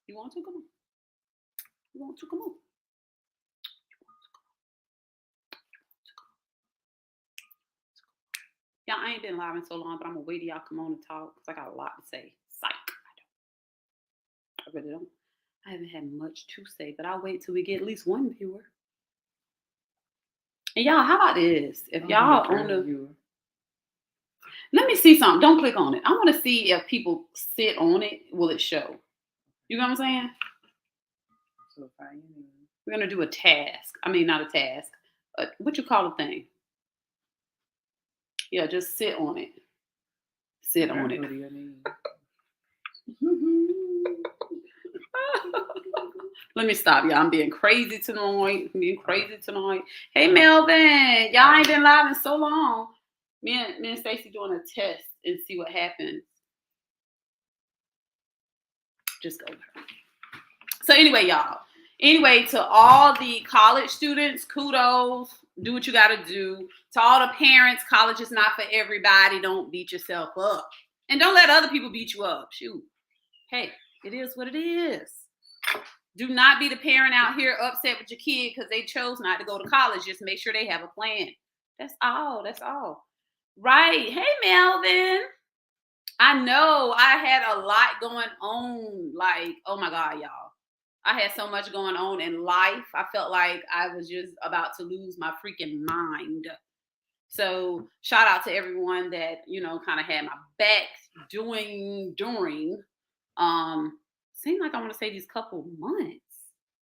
You want to? Come on. You want to? Come on. Y'all, I ain't been live in so long, but I'm gonna wait till y'all come on and talk because I got a lot to say. Psych. I really don't. I haven't had much to say, but I'll wait till we get at least one viewer. And y'all, how about this? If y'all on the viewer. Let me see something. Don't click on it. I want to see if people sit on it. Will it show? You know what I'm saying? So we're gonna do a task. I mean, not a task. What you call a thing? Yeah, just sit on it. Sit on it. Let me stop, y'all. I'm being crazy tonight. Hey, Melvin. Y'all ain't been live in so long. Me and Stacey doing a test and see what happens. Just go. So anyway, y'all. Anyway, to all the college students, kudos. Do what you got to do. To all the parents, college is not for everybody. Don't beat yourself up. And don't let other people beat you up. Shoot. Hey, it is what it is. Do not be the parent out here upset with your kid because they chose not to go to college. Just make sure they have a plan. That's all. That's all. Right. Hey, Melvin. I know I had a lot going on. Like, oh my God, y'all. I had so much going on in life. I felt like I was just about to lose my freaking mind. So shout out to everyone that, you know, kind of had my back during, seemed like I want to say these couple months.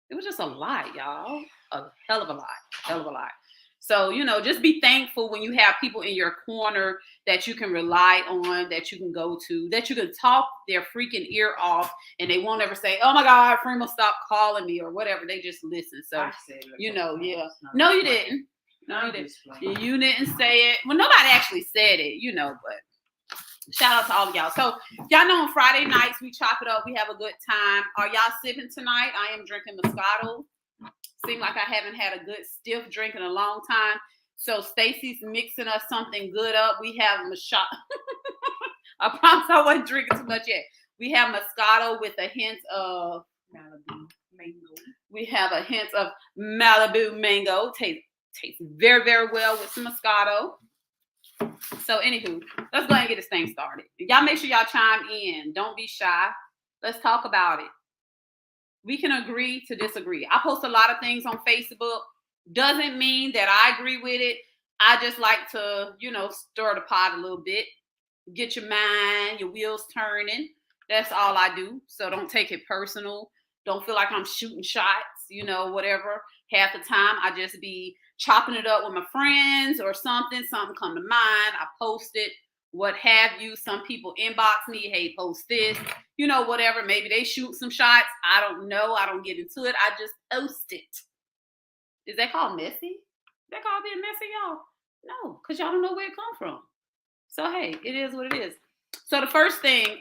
It was just a lot, y'all. A hell of a lot. So, you know, just be thankful when you have people in your corner that you can rely on, that you can go to, that you can talk their freaking ear off, and they won't ever say, oh my God, Freema, stop calling me or whatever. They just listen. So, you know, yeah. No, you didn't. No, you didn't. You didn't say it. Well, nobody actually said it, you know, but shout out to all of y'all. So, y'all know on Friday nights, we chop it up. We have a good time. Are y'all sipping tonight? I am drinking Moscato. Seem like I haven't had a good stiff drink in a long time. So Stacy's mixing us something good up. We have Moscato. I promise I wasn't drinking too much yet. We have Moscato with a hint of Malibu mango. We have a hint of Malibu mango. Tastes very, very well with some Moscato. So anywho, let's go ahead and get this thing started. Y'all make sure y'all chime in. Don't be shy. Let's talk about it. We can agree to disagree. I post a lot of things on Facebook. Doesn't mean that I agree with it. I just like to, you know, stir the pot a little bit. Get your mind, your wheels turning. That's all I do. So don't take it personal. Don't feel like I'm shooting shots, you know, whatever. Half the time I just be chopping it up with my friends or something. Something come to mind. I post it. What have you. Some people inbox me, hey, post this, you know, whatever. Maybe they shoot some shots. I don't know. I don't get into it. I just post it. Is that called messy? Is that called being messy, y'all? No, because y'all don't know where it come from. So, hey, it is what it is. So the first thing,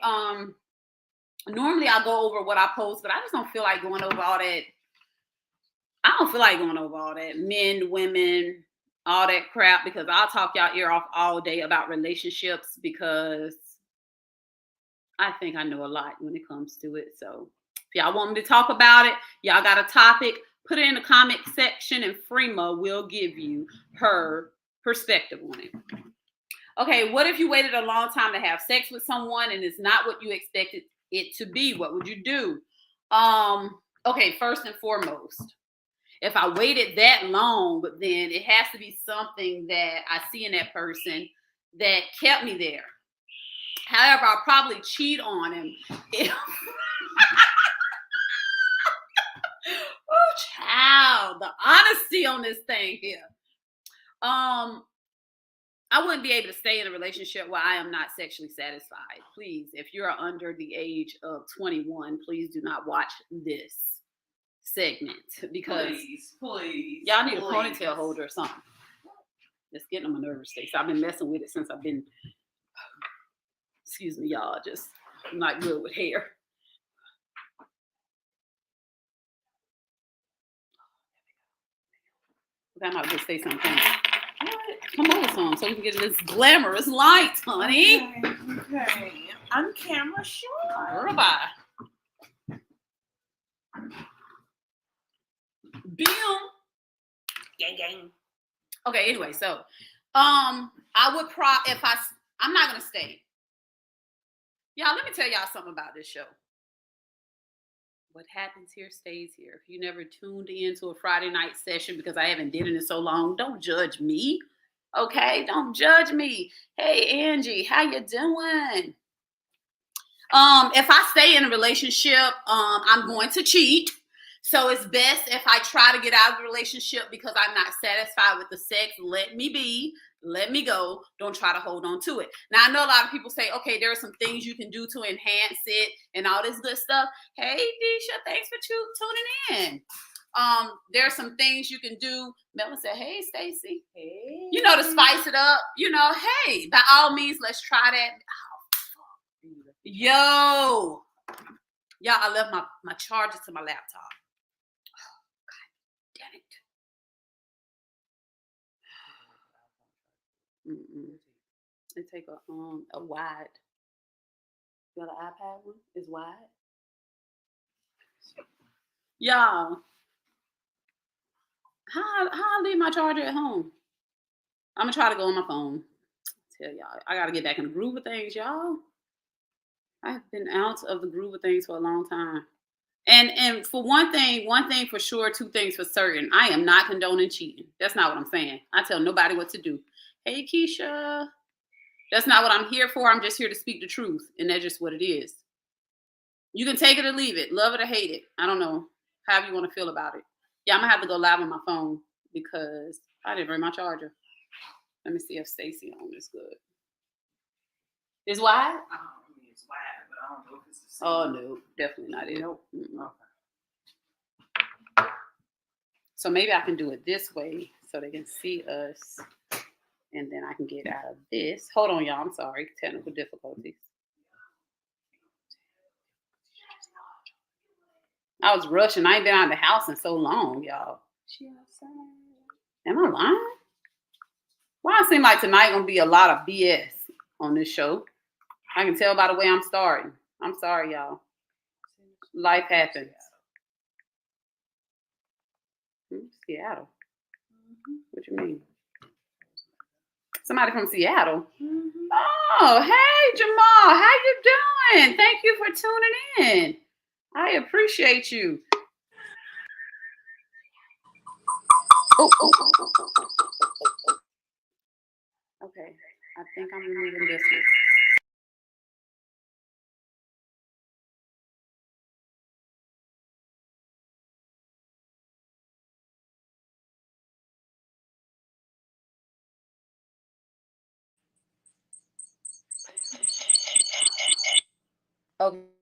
normally I go over what I post, but I just don't feel like going over all that. I don't feel like going over all that. Men, women, all that crap, because I'll talk y'all ear off all day about relationships because I think I know a lot when it comes to it. So if y'all want me to talk about it, y'all got a topic, put it in the comment section and Freema will give you her perspective on it. Okay, what if you waited a long time to have sex with someone and it's not what you expected it to be? What would you do? Okay, first and foremost, if I waited that long, but then it has to be something that I see in that person that kept me there. However, I'll probably cheat on him. Oh, child, the honesty on this thing here. I wouldn't be able to stay in a relationship where I am not sexually satisfied. Please, if you're under the age of 21, please do not watch this segment because please, y'all need a ponytail holder or something. It's getting on my nerves, Stacey. I've been messing with it since I've been, excuse me, y'all, just I'm not good with hair. I might just say something. Come over some so we can get this glamorous light, honey. Okay. I'm camera shy. Bye. Gang, gang. Okay, anyway, so I would I'm not gonna stay. Y'all, let me tell y'all something about this show. What happens here stays here. If you never tuned into a Friday night session because I haven't did it in so long, don't judge me. Okay, don't judge me. Hey Angie, how you doing? If I stay in a relationship, I'm going to cheat. So it's best if I try to get out of the relationship because I'm not satisfied with the sex. Let me be. Let me go. Don't try to hold on to it. Now, I know a lot of people say, okay, there are some things you can do to enhance it and all this good stuff. Hey, Deisha, thanks for tuning in. There are some things you can do. Melvin said, hey, Stacy. Hey. You know, to spice it up. You know, hey, by all means, let's try that. Yo. Y'all, I left my charger to my laptop. Oh, God damn it. It take a wide. You got an iPad one? It's wide. Y'all, how I leave my charger at home? I'm gonna try to go on my phone. Tell y'all, I gotta get back in the groove of things, y'all. I've been out of the groove of things for a long time. And for one thing for sure, two things for certain. I am not condoning cheating. That's not what I'm saying. I tell nobody what to do. Hey, Keisha. That's not what I'm here for. I'm just here to speak the truth. And that's just what it is. You can take it or leave it. Love it or hate it. I don't know. However you want to feel about it. Yeah, I'm going to have to go live on my phone because I didn't bring my charger. Let me see if Stacy on is good. Is wide? It's wide, but I don't know if it's the same. Oh, no. Definitely not. Nope. Okay. So maybe I can do it this way so they can see us. And then I can get out of this. Hold on, y'all. I'm sorry. Technical difficulties. I was rushing. I ain't been out of the house in so long, y'all. She outside. Am I lying? Why it seem like tonight gonna be a lot of BS on this show? I can tell by the way I'm starting. I'm sorry, y'all. Life happens. Seattle. What you mean? Somebody from Seattle. Oh, hey Jamal, how you doing? Thank you for tuning in. I appreciate you. Okay, I think I'm removing this one.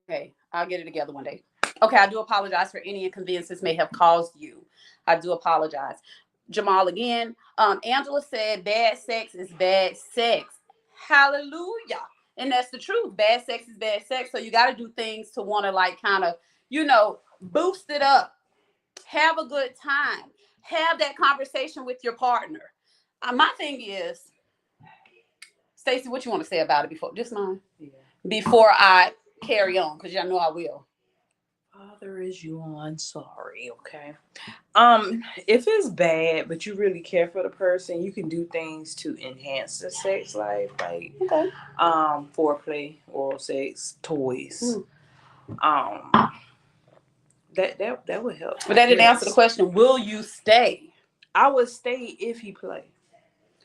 Okay, I'll get it together one day. Okay, I do apologize for any inconvenience this may have caused you. I do apologize. Jamal again. Angela said bad sex is bad sex. Hallelujah. And that's the truth. Bad sex is bad sex. So you got to do things to want to like kind of, boost it up. Have a good time. Have that conversation with your partner. My thing is, Stacey, what you want to say about it before? Just mine. Yeah. Before I carry on, because y'all know I will. Father is you on sorry, okay? If it's bad, but you really care for the person, you can do things to enhance the sex life, like foreplay, oral sex, toys. That would help. But that didn't answer the question. Will you stay? I would stay if he played.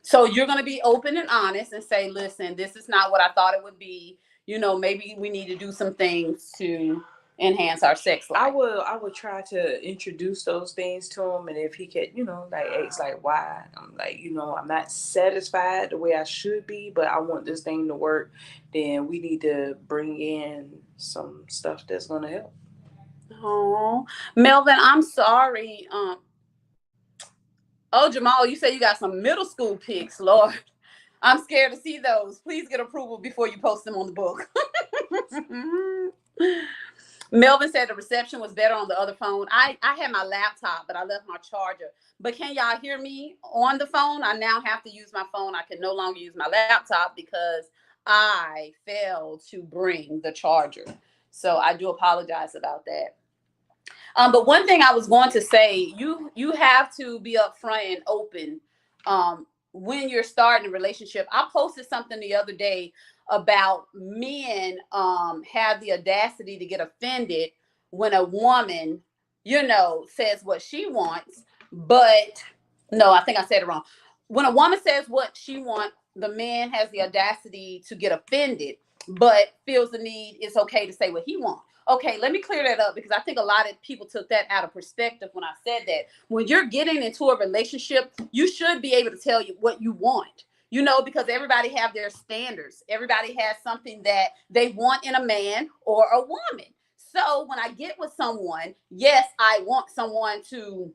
So you're going to be open and honest and say, listen, this is not what I thought it would be. Maybe we need to do some things to enhance our sex life. I would try to introduce those things to him, and if he could, ask like why. I'm like, I'm not satisfied the way I should be, but I want this thing to work. Then we need to bring in some stuff that's gonna help. Oh, Melvin, I'm sorry. Oh, Jamal, you say you got some middle school pics, Lord. I'm scared to see those. Please get approval before you post them on the book. Melvin said the reception was better on the other phone. I had my laptop, but I left my charger. But can y'all hear me on the phone? I now have to use my phone. I can no longer use my laptop because I failed to bring the charger. So I do apologize about that. But one thing I was going to say, you have to be upfront and open when you're starting a relationship. I posted something the other day about men have the audacity to get offended when a woman, says what she wants, but no, I think I said it wrong. When a woman says what she wants, the man has the audacity to get offended, but feels the need it's okay to say what he wants. Okay, let me clear that up because I think a lot of people took that out of perspective when I said that. When you're getting into a relationship, you should be able to tell you what you want. Because everybody have their standards. Everybody has something that they want in a man or a woman. So when I get with someone, yes, I want someone to.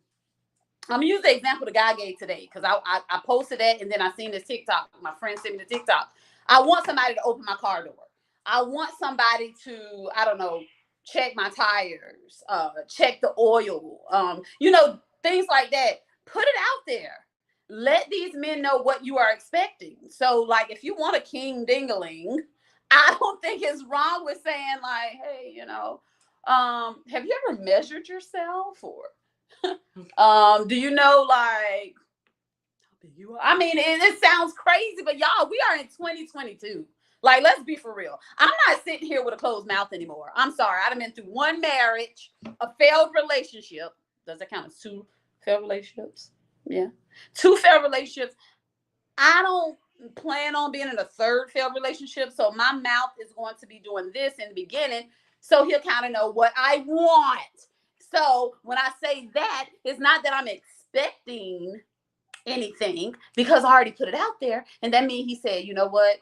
I'm gonna use the example the guy gave today because I posted that and then I seen this TikTok. My friend sent me the TikTok. I want somebody to open my car door. I want somebody to, I don't know, check my tires, check the oil, things like that. Put it out there. Let these men know what you are expecting. So, like, if you want a king dingaling, I don't think it's wrong with saying like, hey, have you ever measured yourself or do you know like you are? I mean, it sounds crazy, but y'all, we are in 2022. Like, let's be for real. I'm not sitting here with a closed mouth anymore. I'm sorry. I've been through one marriage, a failed relationship. Does that count as two failed relationships? Yeah. Two failed relationships. I don't plan on being in a third failed relationship. So my mouth is going to be doing this in the beginning. So he'll kind of know what I want. So when I say that, it's not that I'm expecting anything because I already put it out there. And that means he said, you know what?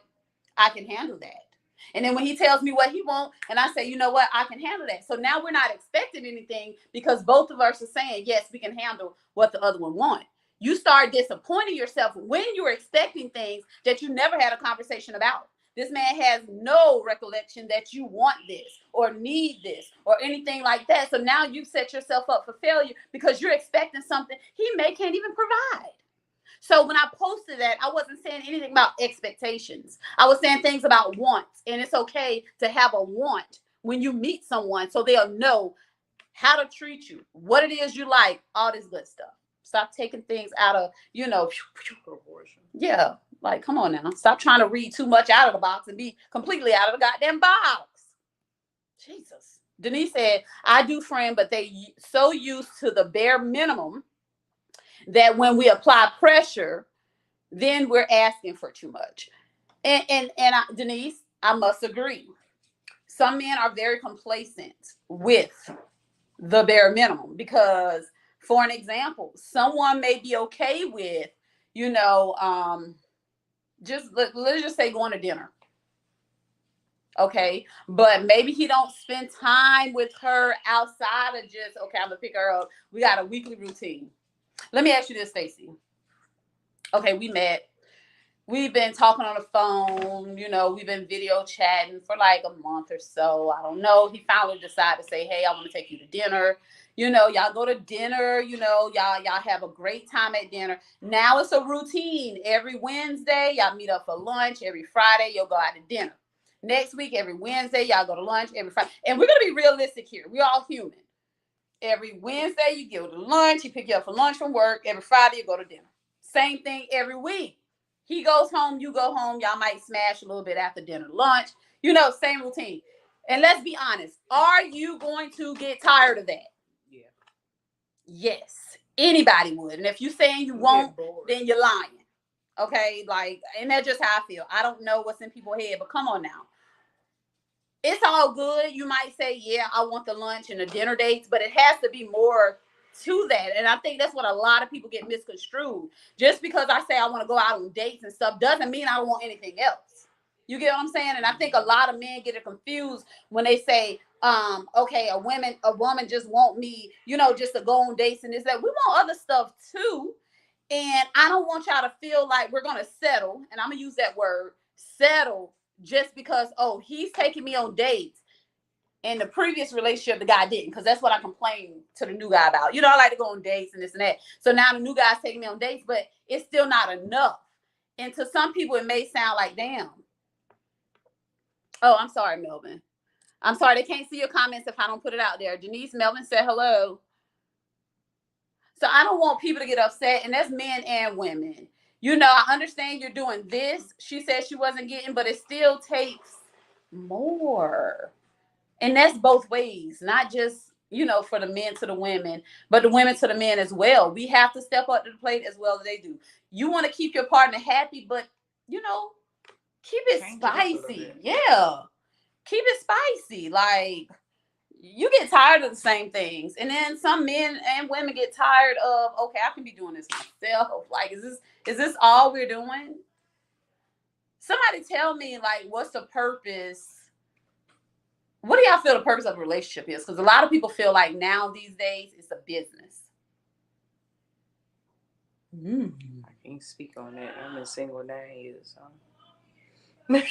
I can handle that. And then when he tells me what he wants, and I say, you know what, I can handle that. So now we're not expecting anything because both of us are saying, yes, we can handle what the other one wants. You start disappointing yourself when you're expecting things that you never had a conversation about. This man has no recollection that you want this or need this or anything like that. So now you've set yourself up for failure because you're expecting something he can't even provide. So when I posted that, I wasn't saying anything about expectations. I was saying things about wants. And it's okay to have a want when you meet someone so they'll know how to treat you, what it is you like, all this good stuff. Stop taking things out of, proportion. Yeah. Like, come on now. Stop trying to read too much out of the box and be completely out of the goddamn box. Jesus. Denise said, I do friend, but they so used to the bare minimum that when we apply pressure, then we're asking for too much. Denise, I must agree. Some men are very complacent with the bare minimum because, for an example, someone may be okay with, let's just say going to dinner. Okay, but maybe he don't spend time with her outside of just, okay, I'm gonna pick her up. We got a weekly routine. Let me ask you this, Stacey. Okay, we met. We've been talking on the phone, we've been video chatting for like a month or so. I don't know. He finally decided to say, hey, I want to take you to dinner. Y'all go to dinner, y'all have a great time at dinner. Now it's a routine. Every Wednesday, y'all meet up for lunch. Every Friday, you'll go out to dinner. Next week, every Wednesday, y'all go to lunch. Every Friday. And we're going to be realistic here. We're all human. Every Wednesday, you go to lunch. He pick you up for lunch from work. Every Friday, you go to dinner. Same thing every week. He goes home, you go home. Y'all might smash a little bit after dinner, lunch. Same routine. And let's be honest. Are you going to get tired of that? Yeah. Yes. Anybody would. And if you're saying you won't, then you're lying. Okay? Like, and that's just how I feel. I don't know what's in people's head, but come on now. It's all good. You might say, yeah, I want the lunch and the dinner dates, but it has to be more to that. And I think that's what a lot of people get misconstrued. Just because I say I want to go out on dates and stuff doesn't mean I don't want anything else. You get what I'm saying? And I think a lot of men get it confused when they say, okay, a woman just want me, just to go on dates and this, that. We want other stuff too. And I don't want y'all to feel like we're going to settle. And I'm going to use that word, settle, just because, oh, he's taking me on dates. In the previous relationship, the guy didn't, because that's what I complained to the new guy about. I like to go on dates and this and that. So now the new guy's taking me on dates, but it's still not enough. And to some people, it may sound like, damn. Oh, I'm sorry, Melvin. I'm sorry, they can't see your comments if I don't put it out there. Janice Melvin said hello. So I don't want people to get upset, and that's men and women. You know, I understand you're doing this. She said she wasn't getting, but it still takes more. And that's both ways, not just, you know, for the men to the women, but the women to the men as well. We have to step up to the plate as well as they do. You want to keep your partner happy, but, you know, keep it spicy. Yeah. Keep it spicy. Like, you get tired of the same things, and then some men and women get tired of, okay, I can be doing this myself. Like, is this all we're doing? Somebody tell me, like, what's the purpose? What do y'all feel the purpose of a relationship is? Because a lot of people feel like now these days it's a business. I can't speak on that. I've been single 9 years. So.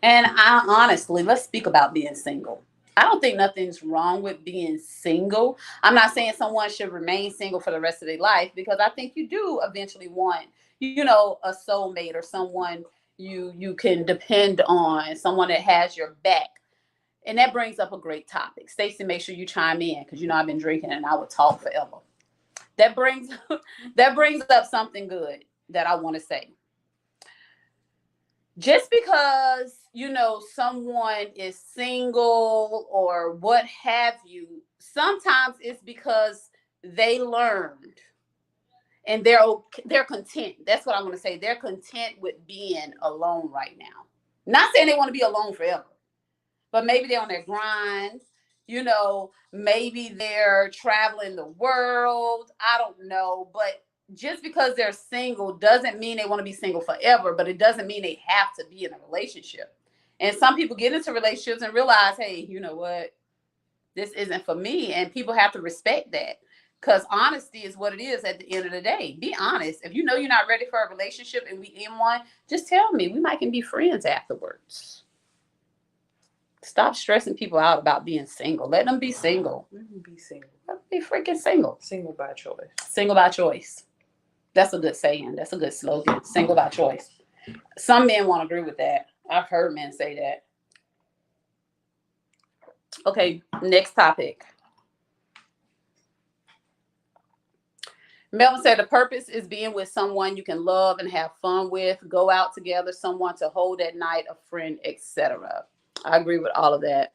And I honestly, let's speak about being single. I don't think nothing's wrong with being single. I'm not saying someone should remain single for the rest of their life, because I think you do eventually want, you know, a soulmate or someone you can depend on, someone that has your back. And that brings up a great topic. Stacey, make sure you chime in, because you know I've been drinking and I would talk forever. That brings up something good that I want to say. Just because, you know, someone is single or what have you, sometimes it's because they learned and they're content. That's what I'm going to say. They're content with being alone right now. Not saying they want to be alone forever, but maybe they're on their grind. You know, maybe they're traveling the world. I don't know. But just because they're single doesn't mean they want to be single forever, but it doesn't mean they have to be in a relationship. And some people get into relationships and realize, hey, you know what? This isn't for me. And people have to respect that, because honesty is what it is at the end of the day. Be honest. If you know you're not ready for a relationship and we in one, just tell me. We might can be friends afterwards. Stop stressing people out about being single. Let them be single. Let them be single. Let them be freaking single. Single by choice. Single by choice. That's a good saying. That's a good slogan. Single by choice. Some men won't agree with that. I've heard men say that. Okay, next topic. Melvin said the purpose is being with someone you can love and have fun with, go out together, someone to hold at night, a friend, etc. I agree with all of that.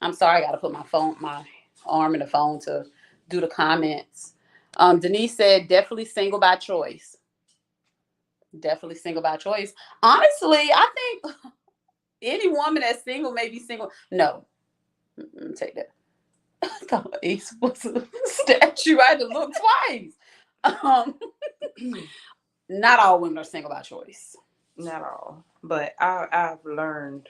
I'm sorry, I got to put my arm in the phone to do the comments. Denise said, definitely single by choice. Definitely single by choice. Honestly, I think any woman that's single may be single. No, let me take that. I thought Ace was a statue. I had to look twice. Not all women are single by choice. Not all. But I've learned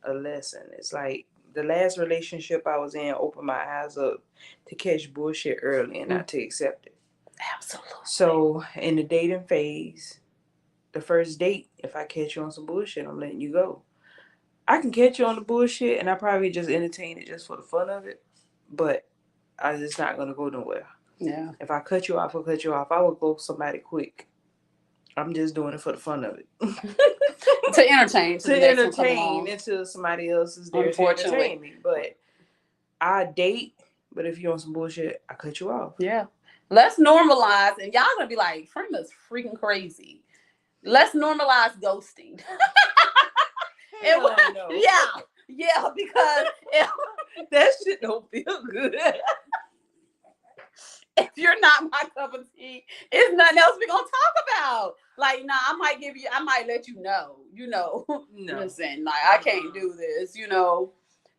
a lesson. It's like the last relationship I was in opened my eyes up to catch bullshit early and not to accept it. Absolutely. So in the dating phase, the first date, if I catch you on some bullshit, I'm letting you go. I can catch you on the bullshit and I probably just entertain it just for the fun of it, but I'm just not going to go nowhere. Yeah. If I cut you off, I'll cut you off. I would go somebody quick. I'm just doing it for the fun of it. To entertain. To entertain until somebody else is there to entertain me. But I date, but if you're on some bullshit, I cut you off. Yeah. Let's normalize, and y'all gonna be like, Freema's freaking crazy. Let's normalize ghosting. No. Yeah, because that shit don't feel good. If you're not my cup of tea, it's nothing else we're gonna talk about. Like, nah, I might let you know, no. Listen, like, I can't do this,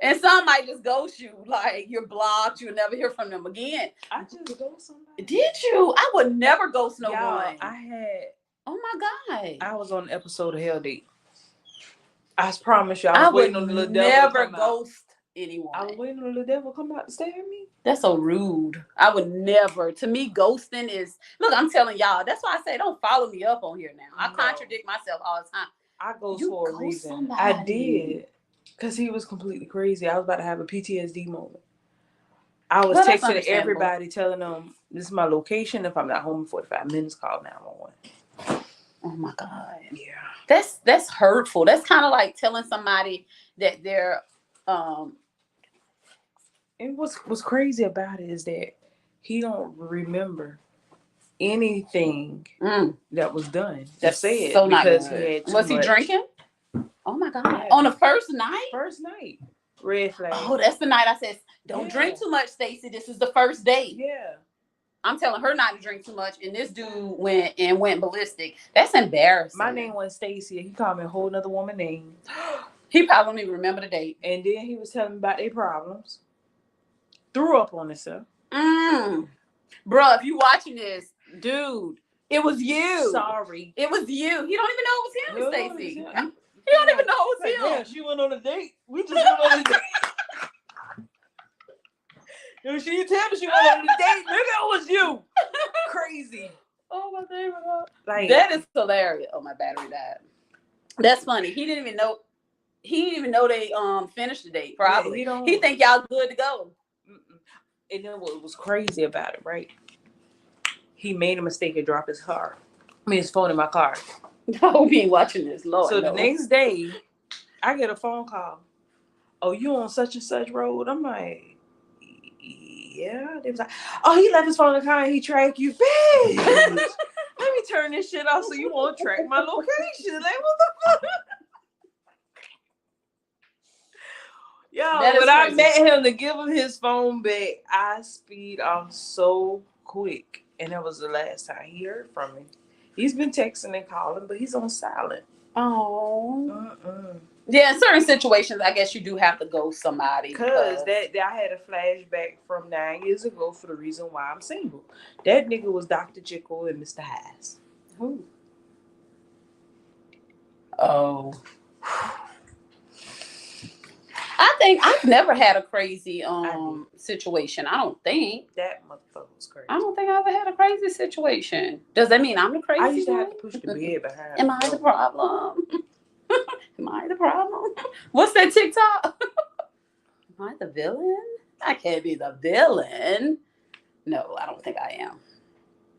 And some might just ghost you, like you're blocked, you'll never hear from them again. I just ghosted somebody. Did you? I would never ghost no one. Oh my God. I was on an episode of Hell Date. I promise you, I was waiting on the little devil. Never ghost anyone. I was waiting on the little devil to come out to stare at me. That's so rude. I would never. To me, ghosting is. Look, I'm telling y'all. That's why I say don't follow me up on here now. I contradict myself all the time. I ghost for a reason. Somebody. I did, because he was completely crazy. I was about to have a PTSD moment. I was texting everybody, telling them this is my location. If I'm not home in 45 minutes, call 911. Oh my God. Yeah. That's hurtful. That's kind of like telling somebody that they're And what's crazy about it is that he don't remember anything that was done. That's said so not because good. he had too Was he much. drinking? Oh my God. Yeah. On the first night? First night. Red flag. Oh, that's the night I said, don't drink too much, Stacey. This is the first date. Yeah. I'm telling her not to drink too much, and this dude went ballistic. That's embarrassing. My name was Stacey. He called me a whole nother woman name. He probably don't even remember the date. And then he was telling me about their problems. Threw up on himself. Bro, if you watching this, dude, it was you. Sorry. It was you. He don't even know it was him, No, Stacey. He don't even know it was him. Yeah, she went on a date. We just went on a date. No, she didn't tell me she went on a date. Nigga, it was you. Crazy. Oh my God. Like, that is hilarious. Oh, my battery died. That's funny. He didn't even know. He didn't even know they finished the date. Probably. Yeah, he think y'all good to go. And then what was crazy about it, right? He made a mistake and dropped his his phone in my car. I hope he ain't watching this, Lord. So the next day, I get a phone call. Oh, you on such and such road? I'm like, yeah. They was like, oh, he left his phone in the car and he tracked you. Bitch, let me turn this shit off so you won't track my location. Like, what the fuck? Yo, when I met him to give him his phone back, I speed off so quick. And that was the last time he heard from me. He's been texting and calling, but he's on silent. Oh. Yeah, in certain situations, I guess you do have to ghost somebody. Because I had a flashback from 9 years ago for the reason why I'm single. That nigga was Dr. Jekyll and Mr. Hyde. Who? Oh. I think I've never had a crazy situation. I don't think. That motherfucker was crazy. I don't think I ever had a crazy situation. Does that mean I'm the crazy? I used to have to push the bed behind. Am I the problem? Am I the problem? What's that TikTok? Am I the villain? I can't be the villain. No, I don't think I am.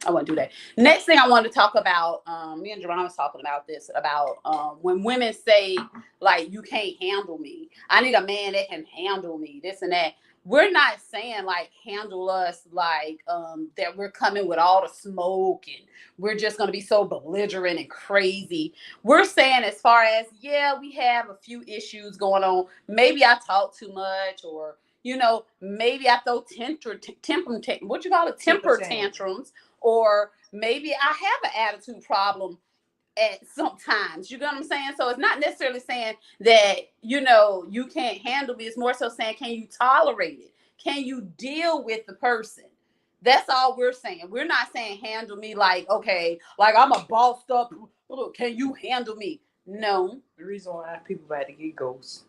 I wouldn't do that. Next thing I wanted to talk about, me and Jerron was talking about this, about when women say, like, you can't handle me. I need a man that can handle me, this and that. We're not saying, like, handle us like that we're coming with all the smoke and we're just going to be so belligerent and crazy. We're saying as far as, yeah, we have a few issues going on. Maybe I talk too much, or, you know, maybe I throw temper tantrums. Or maybe I have an attitude problem at sometimes. You get what I'm saying? So it's not necessarily saying that, you know, you can't handle me. It's more so saying, can you tolerate it? Can you deal with the person? That's all we're saying. We're not saying handle me like, okay, like I'm a bossed up. Can you handle me? No. The reason why people about to get ghosts.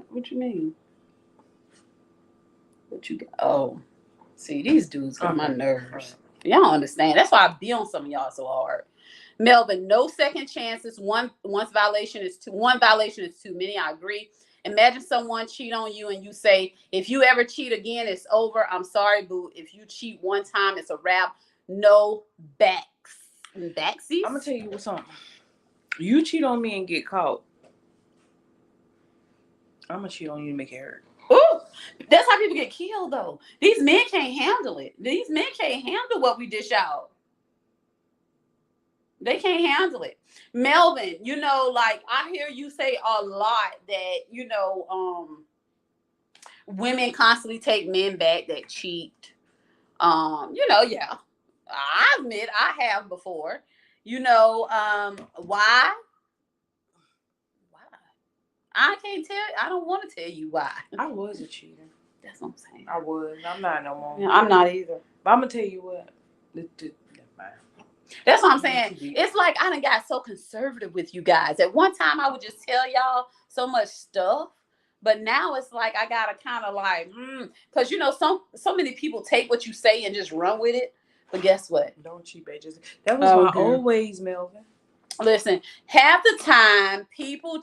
What you mean? What you got? Oh, see, these dudes got my nerves. Y'all don't understand. That's why I be on some of y'all so hard. Melvin, no second chances. One violation is too many. I agree. Imagine someone cheat on you and you say, if you ever cheat again, it's over. I'm sorry, boo. If you cheat one time, it's a wrap. No backsies. I'm gonna tell you what's something. You cheat on me and get caught, I'm gonna cheat on you to make it hurt. Ooh, that's how people get killed, though. These men can't handle it. These men can't handle what we dish out. They can't handle it. Melvin, you know, like I hear you say a lot that, you know, women constantly take men back that cheat. You know, yeah. I admit I have before. You know, why? I can't tell. I don't want to tell you why. I was a cheater. That's what I'm saying. I was. I'm not no more. Yeah, I'm not either. But I'm gonna tell you what. That's what I'm saying. It's like I done got so conservative with you guys. At one time, I would just tell y'all so much stuff, but now it's like I gotta kind of like, because you know, so many people take what you say and just run with it. But guess what? Don't cheat, bitches. That was my always, Melvin. Listen, half the time, people,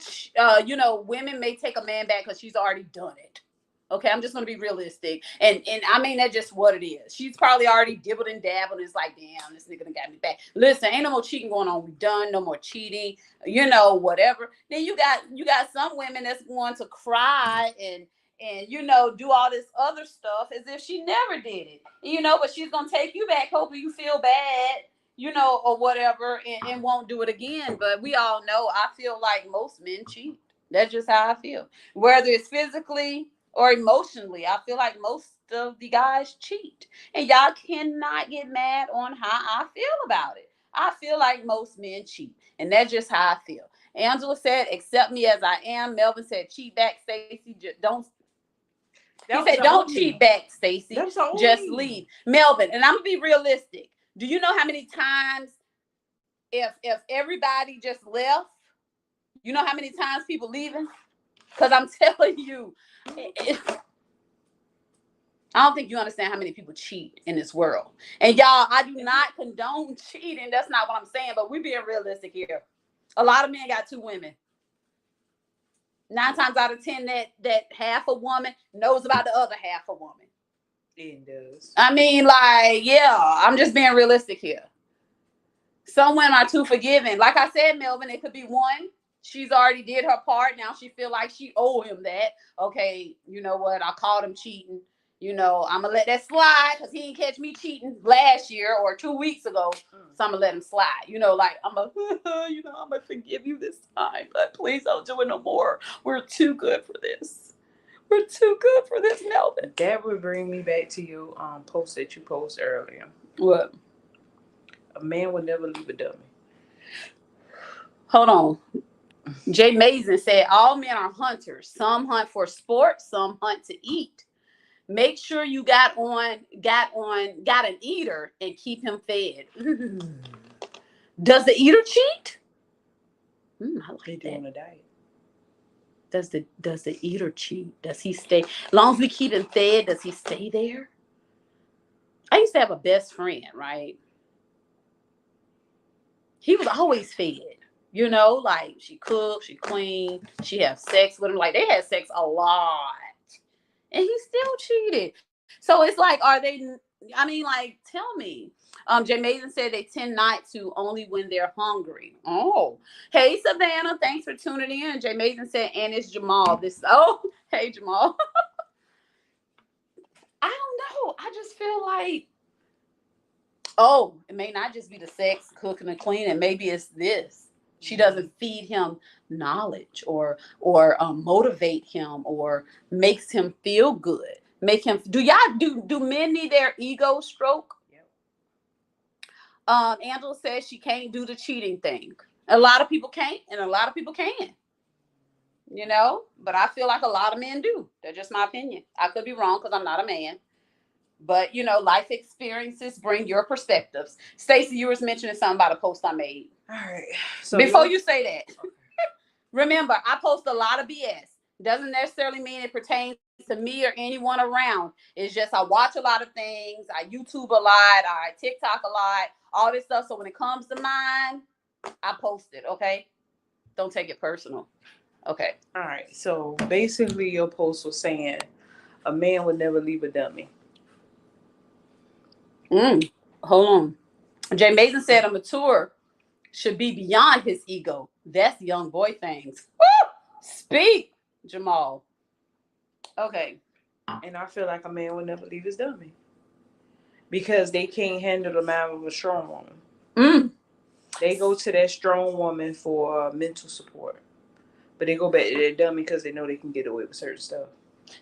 you know, women may take a man back because she's already done it. Okay, I'm just gonna be realistic, and I mean that's just what it is. She's probably already dibbled and dabbled. And it's like, damn, this nigga done got me back. Listen, ain't no more cheating going on. We done. No more cheating. Whatever. Then you got some women that's going to cry and do all this other stuff as if she never did it. But she's gonna take you back, hoping you feel bad, or whatever, and won't do it again. But we all know. I feel like most men cheat. That's just how I feel. Whether it's physically or emotionally, I feel like most of the guys cheat. And y'all cannot get mad on how I feel about it. I feel like most men cheat. And that's just how I feel. Angela said, accept me as I am. Melvin said, cheat back, Stacey. Don't. He said, don't cheat back, Stacey. Just leave. Melvin, and I'm going to be realistic. Do you know how many times if everybody just left, you know how many times people leaving? Because I'm telling you, I don't think you understand how many people cheat in this world. And y'all, I do not condone cheating. That's not what I'm saying. But we're being realistic here. A lot of men got 2 women. 9 times out of 10, that half a woman knows about the other half a woman. It does. I mean, like, yeah, I'm just being realistic here. Some women are too forgiving. Like I said, Melvin, it could be one. She's already did her part. Now she feel like she owe him that. Okay, you know what? I caught him cheating. I'm going to let that slide because he didn't catch me cheating last year or 2 weeks ago. So I'm going to let him slide. Like, I'm going to forgive you this time. But please don't do it no more. We're too good for this. We're too good for this, Melvin. That would bring me back to your post that you posted earlier. What? A man would never leave a dummy. Hold on. Jay Mason said, all men are hunters. Some hunt for sport, some hunt to eat. Make sure you got an eater and keep him fed. Does the eater cheat? I like that. On a diet. Does the eater cheat? Does he stay? As long as we keep him fed, does he stay there? I used to have a best friend, right? He was always fed. Like she cooked, she cleaned, she had sex with him. Like they had sex a lot. And he still cheated. So it's like, tell me. Jay Mason said they tend not to, only when they're hungry. Oh, hey, Savannah, thanks for tuning in. Jay Mason said, and it's Jamal. Hey, Jamal. I don't know. I just feel like, it may not just be the sex, cooking, and cleaning. Maybe it's this. She doesn't feed him knowledge or motivate him or makes him feel good. Make him do men need their ego stroke? Yep. Angela says she can't do the cheating thing. A lot of people can't, and a lot of people can. But I feel like a lot of men do. That's just my opinion. I could be wrong because I'm not a man. But life experiences bring your perspectives. Stacey, you was mentioning something about a post I made. All right. So before you say that, remember, I post a lot of BS. Doesn't necessarily mean it pertains to me or anyone around. It's just I watch a lot of things. I YouTube a lot. I TikTok a lot. All this stuff. So when it comes to mine, I post it. Okay. Don't take it personal. Okay. All right. So basically, your post was saying a man would never leave a dummy. Hold on. Jay Mason said a mature should be beyond his ego. That's young boy things. Woo! Speak, Jamal. Okay. And I feel like a man would never leave his dummy. Because they can't handle the mind of a strong woman. They go to that strong woman for mental support. But they go back to their dummy because they know they can get away with certain stuff.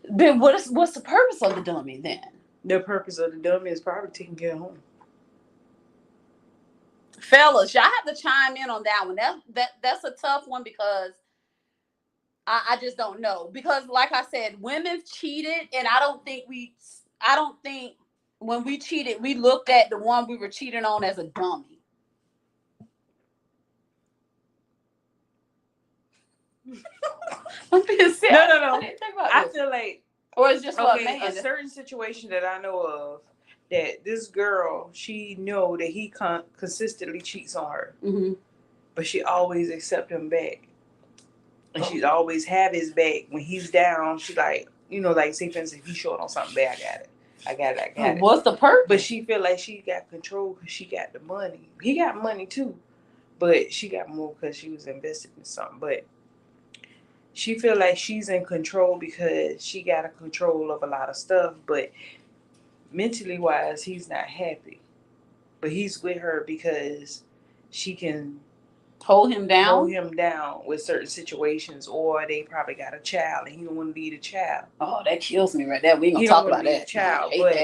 Then what's the purpose of the dummy then? The purpose of the dummy is probably taking care of home. Fellas, y'all have to chime in on that one. That's a tough one because I just don't know. Because like I said, women cheated, and I don't think when we cheated, we looked at the one we were cheating on as a dummy. I'm being serious. No. I feel like, or it's just a certain situation that I know of, that this girl, she know that he consistently cheats on her, but she always accept him back, and she always have his back when he's down. She like, like say for instance, if he's short on something bad, I got it. What's the purpose? But she feel like she got control because she got the money. He got money too, but she got more because she was invested in something. But she feel like she's in control because she got a control of a lot of stuff. But mentally wise, he's not happy. But he's with her because she can hold him down with certain situations, or they probably got a child and he don't want to leave a child. Oh, that kills me right there. We ain't gonna talk about that. Child, but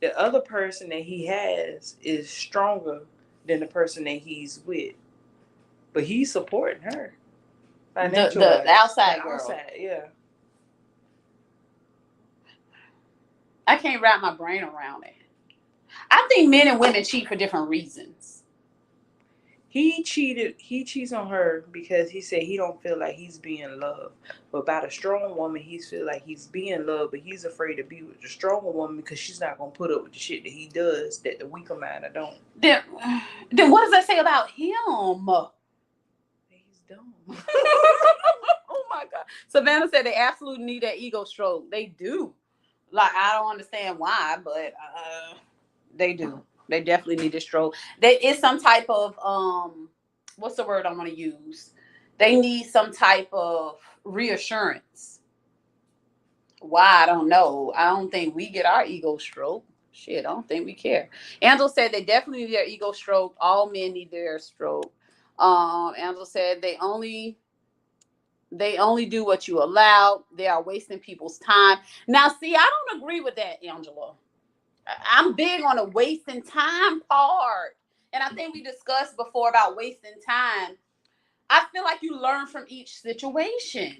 the other person that he has is stronger than the person that he's with. But he's supporting her. The outside girl. Outside, yeah. I can't wrap my brain around it. I think men and women cheat for different reasons. He cheats on her because he said he don't feel like he's being loved. But by the strong woman, he feel like he's being loved, but he's afraid to be with the stronger woman because she's not gonna put up with the shit that he does that the weaker man don't. Then what does that say about him? He's dumb. Oh my God. Savannah said they absolutely need that ego stroke. They do. Like, I don't understand why, but they do. They definitely need a stroke. There is some type of what's the word I want to use? They need some type of reassurance. Why? I don't know. I don't think we get our ego stroke. Shit, I don't think we care. Angela said they definitely need their ego stroke. All men need their stroke. Angela said they only do what you allow. They are wasting people's time. Now, see, I don't agree with that, Angela. I'm big on the wasting time part. And I think we discussed before about wasting time. I feel like you learn from each situation,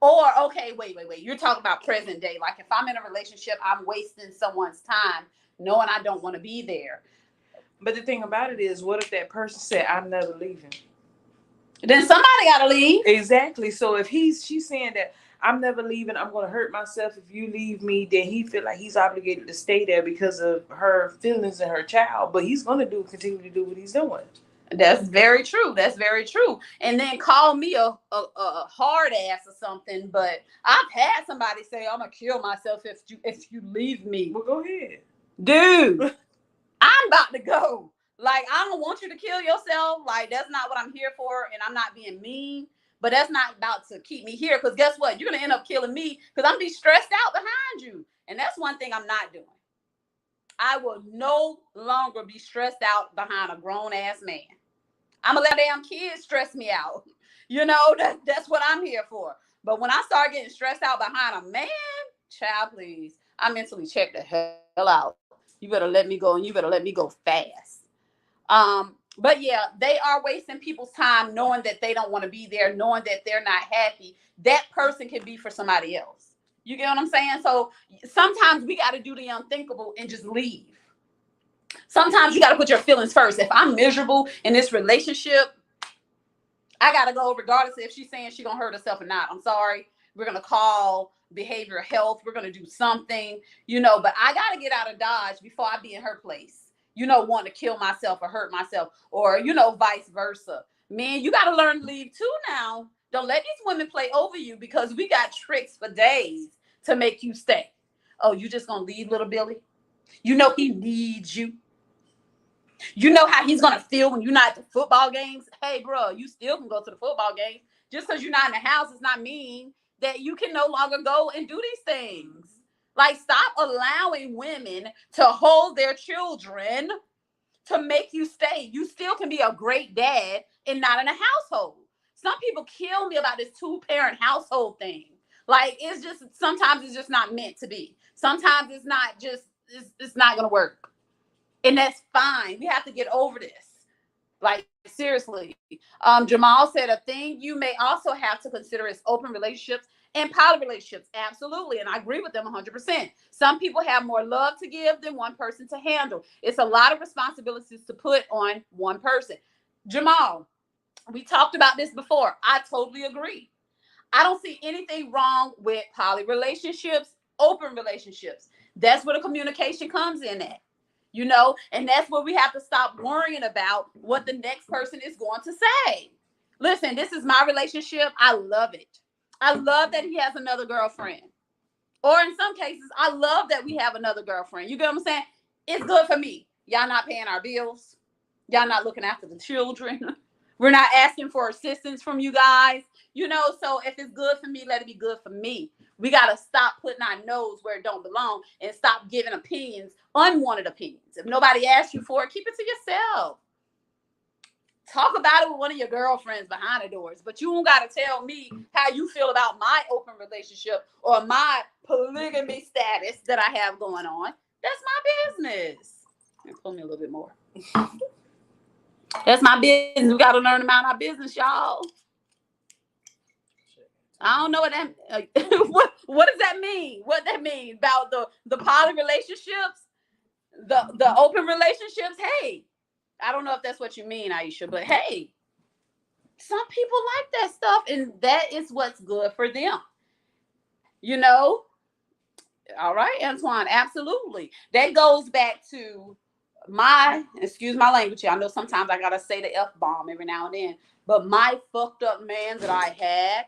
Or, okay, wait. You're talking about present day. Like if I'm in a relationship, I'm wasting someone's time knowing I don't want to be there. But the thing about it is, what if that person said, I'm never leaving? Then somebody got to leave. Exactly. So if she's saying that, I'm never leaving, I'm going to hurt myself if you leave me, then he feel like he's obligated to stay there because of her feelings and her child. But he's going to continue to do what he's doing. That's very true. That's very true. And then call me a hard ass or something. But I've had somebody say, I'm going to kill myself if you leave me. Well, go ahead. Dude, I'm about to go. Like, I don't want you to kill yourself. Like, that's not what I'm here for. And I'm not being mean. But that's not about to keep me here. Because guess what? You're going to end up killing me because I'm going to be stressed out behind you. And that's one thing I'm not doing. I will no longer be stressed out behind a grown-ass man. I'm going to let damn kids stress me out. That's what I'm here for. But when I start getting stressed out behind a man, child, please, I mentally check the hell out. You better let me go, and you better let me go fast. But yeah, they are wasting people's time knowing that they don't want to be there, knowing that they're not happy. That person can be for somebody else. You get what I'm saying? So sometimes we got to do the unthinkable and just leave. Sometimes you got to put your feelings first. If I'm miserable in this relationship, I got to go regardless if she's saying she's going to hurt herself or not. I'm sorry. We're going to call behavioral health. We're going to do something, but I got to get out of Dodge before I be in her place. Want to kill myself or hurt myself or, vice versa. Man, you got to learn to leave too now. Don't let these women play over you because we got tricks for days to make you stay. Oh, you just going to leave little Billy? He needs you. You know how he's going to feel when you're not at the football games? Hey, bro, you still can go to the football games. Just because you're not in the house does not mean that you can no longer go and do these things. Like, stop allowing women to hold their children to make you stay. You still can be a great dad and not in a household. Some people kill me about this 2-parent household thing. Like, sometimes it's just not meant to be. Sometimes it's not going to work. And that's fine. We have to get over this. Like, seriously. Jamal said a thing you may also have to consider is open relationships and poly relationships. Absolutely. And I agree with them 100%. Some people have more love to give than one person to handle. It's a lot of responsibilities to put on one person. Jamal, we talked about this before. I totally agree. I don't see anything wrong with poly relationships, open relationships. That's where the communication comes in at. And that's where we have to stop worrying about what the next person is going to say. Listen, this is my relationship. I love it. I love that he has another girlfriend. Or in some cases, I love that we have another girlfriend. You get what I'm saying? It's good for me. Y'all not paying our bills. Y'all not looking after the children. We're not asking for assistance from you guys. You know, so if it's good for me, let it be good for me. We got to stop putting our nose where it don't belong and stop giving opinions, unwanted opinions. If nobody asks you for it, keep it to yourself. Talk about it with one of your girlfriends behind the doors, but you don't got to tell me how you feel about my open relationship or my polygamy status that I have going on. That's my business. Pull me a little bit more. That's my business. We got to learn about our business, y'all. I don't know what that what does that mean? What that mean about the poly relationships, the open relationships? Hey, I don't know if that's what you mean, Aisha, but hey, some people like that stuff, and that is what's good for them. You know? All right, Antoine, absolutely. That goes back to excuse my language here. I know sometimes I gotta say the F-bomb every now and then, but my fucked up man that I had,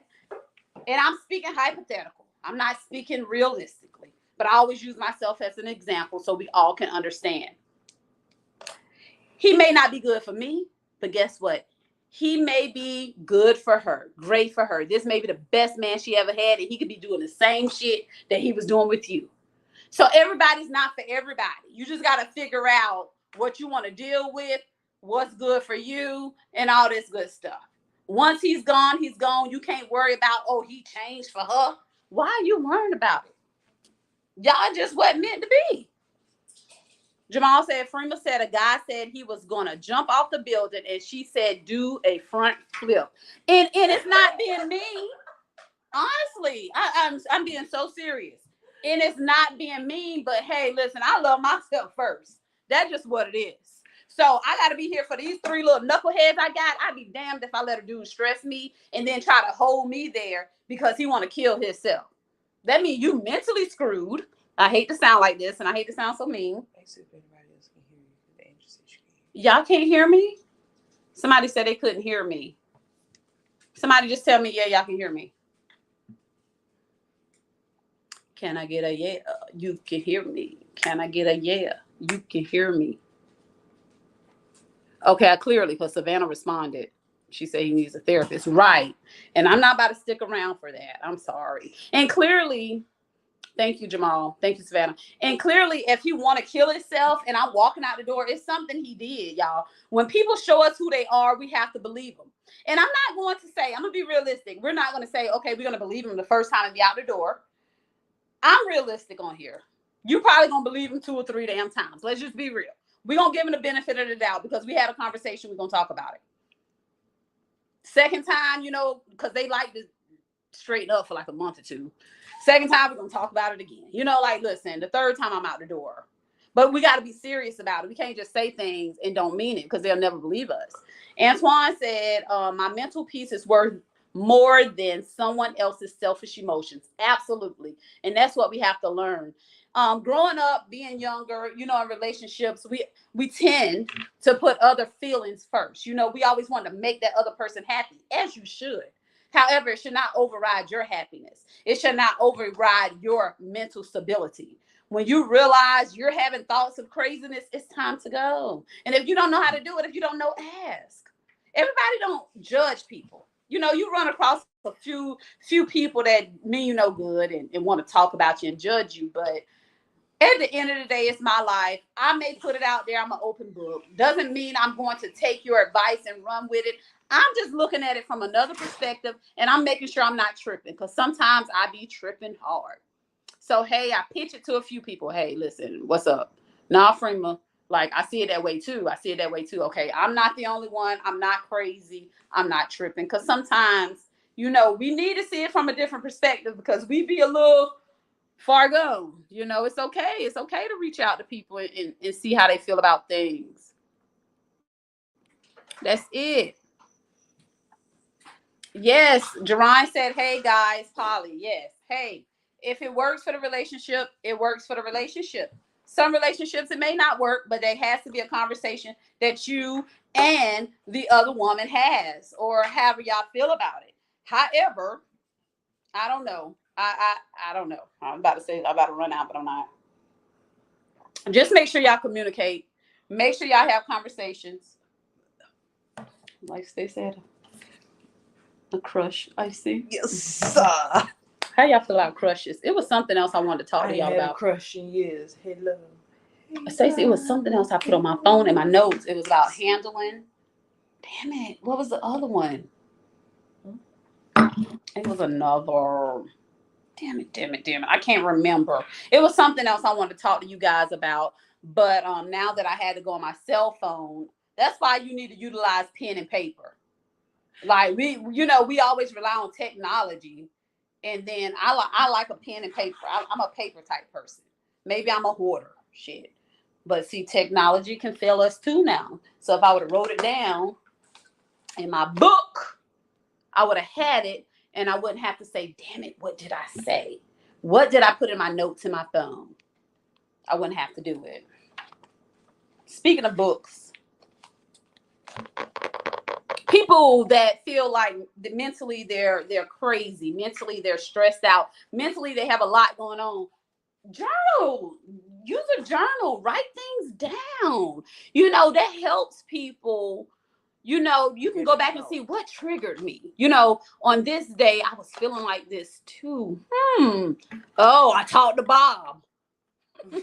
and I'm speaking hypothetical. I'm not speaking realistically, but I always use myself as an example so we all can understand. He may not be good for me, but guess what? He may be good for her, great for her. This may be the best man she ever had, and he could be doing the same shit that he was doing with you. So everybody's not for everybody. You just got to figure out what you want to deal with, what's good for you, and all this good stuff. Once he's gone, he's gone. You can't worry about, oh, he changed for her. Why are you worrying about it? Y'all just wasn't meant to be. Jamal said, Freema said a guy said he was going to jump off the building, and she said, do a front flip. And it's not being mean. Honestly, I'm being so serious. And it's not being mean, but hey, listen, I love myself first. That's just what it is. So I got to be here for these three little knuckleheads I got. I'd be damned if I let a dude stress me and then try to hold me there because he want to kill himself. That means you mentally screwed. I hate to sound like this, and I hate to sound so mean. Y'all can't hear me? Somebody said they couldn't hear me. Somebody just tell me, yeah, y'all can hear me. Can I get a yeah? You can hear me. Can I get a yeah? You can hear me. Okay, clearly, because Savannah responded. She said he needs a therapist. Right. And I'm not about to stick around for that. I'm sorry. And clearly, thank you, Jamal. Thank you, Savannah. And clearly, if he want to kill himself and I'm walking out the door, it's something he did, y'all. When people show us who they are, we have to believe them. And I'm not going to say, I'm going to be realistic. We're not going to say, okay, we're going to believe him the first time and be out the door. I'm realistic on here. You probably going to believe him 2 or 3 damn times. Let's just be real. We're going to give him the benefit of the doubt because we had a conversation. We're going to talk about it. Second time, you know, because they like to straighten up for like a month or 2. Second time, we're going to talk about it again. You know, like, listen, the third time I'm out the door. But we got to be serious about it. We can't just say things and don't mean it because they'll never believe us. Antoine said, my mental peace is worth more than someone else's selfish emotions. Absolutely. And that's what we have to learn. Growing up, being younger, you know, in relationships, we tend to put other feelings first. You know, we always want to make that other person happy, as you should. However, it should not override your happiness. It should not override your mental stability. When you realize you're having thoughts of craziness, it's time to go. And if you don't know how to do it, if you don't know, ask. Everybody don't judge people. You know, you run across a few people that mean you no good and want to talk about you and judge you, but at the end of the day, it's my life. I may put it out there. I'm an open book. Doesn't mean I'm going to take your advice and run with it. I'm just looking at it from another perspective, and I'm making sure I'm not tripping because sometimes I be tripping hard. So, hey, I pitch it to a few people. Hey, listen, what's up? Nah, Freema, like, I see it that way too. I see it that way too. Okay, I'm not the only one. I'm not crazy. I'm not tripping because sometimes, you know, we need to see it from a different perspective because we be a little far gone. You know, it's okay. It's okay to reach out to people and see how they feel about things. That's it. Yes, Jerron said, hey guys, Polly, yes. Hey, if it works for the relationship, it works for the relationship. Some relationships, it may not work, but there has to be a conversation that you and the other woman has, or however y'all feel about it. However, I don't know. I don't know. I'm about to say I'm about to run out, but I'm not. Just make sure y'all communicate. Make sure y'all have conversations. Like they said, a crush. I see. Yes, sir. How y'all feel about crushes? It was something else I wanted to talk I to ain't y'all had a about. crush in years. Hello. Stacey, it was something else I put on my phone in my notes. It was about handling. Damn it. What was the other one? It was another. Damn it. I can't remember. It was something else I wanted to talk to you guys about. But now that I had to go on my cell phone, that's why you need to utilize pen and paper. Like we always rely on technology, and then I like a pen and paper. I'm a paper type person. Maybe I'm a hoarder. Shit. But see, technology can fail us too now. So if I would have wrote it down in my book, I would have had it, and I wouldn't have to say, damn it, what did I say? What did I put in my notes in my phone? I wouldn't have to do it. Speaking of books, people that feel like mentally they're crazy, mentally they're stressed out, mentally they have a lot going on. Journal. Use a journal. Write things down. That helps people. You can go back and see what triggered me. On this day, I was feeling like this too. Oh, I talked to Bob.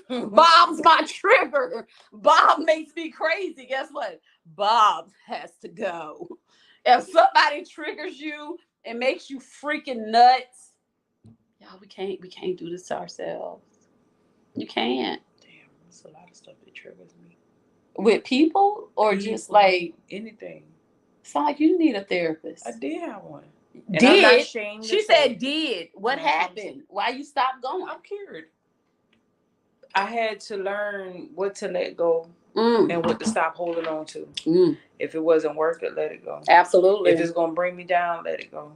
Bob's my trigger. Bob makes me crazy. Guess what? Bob has to go. If somebody triggers you and makes you freaking nuts, y'all, we can't do this to ourselves. You can't. Damn, there's a lot of stuff that triggers me. With people or just like anything. Sound like you need a therapist. I did have one. And did. I'm not ashamed She said did. What happened? Why you stopped going? I'm cured. I had to learn what to let go and what to stop holding on to. If it wasn't worth it, let it go. Absolutely. If it's going to bring me down, let it go.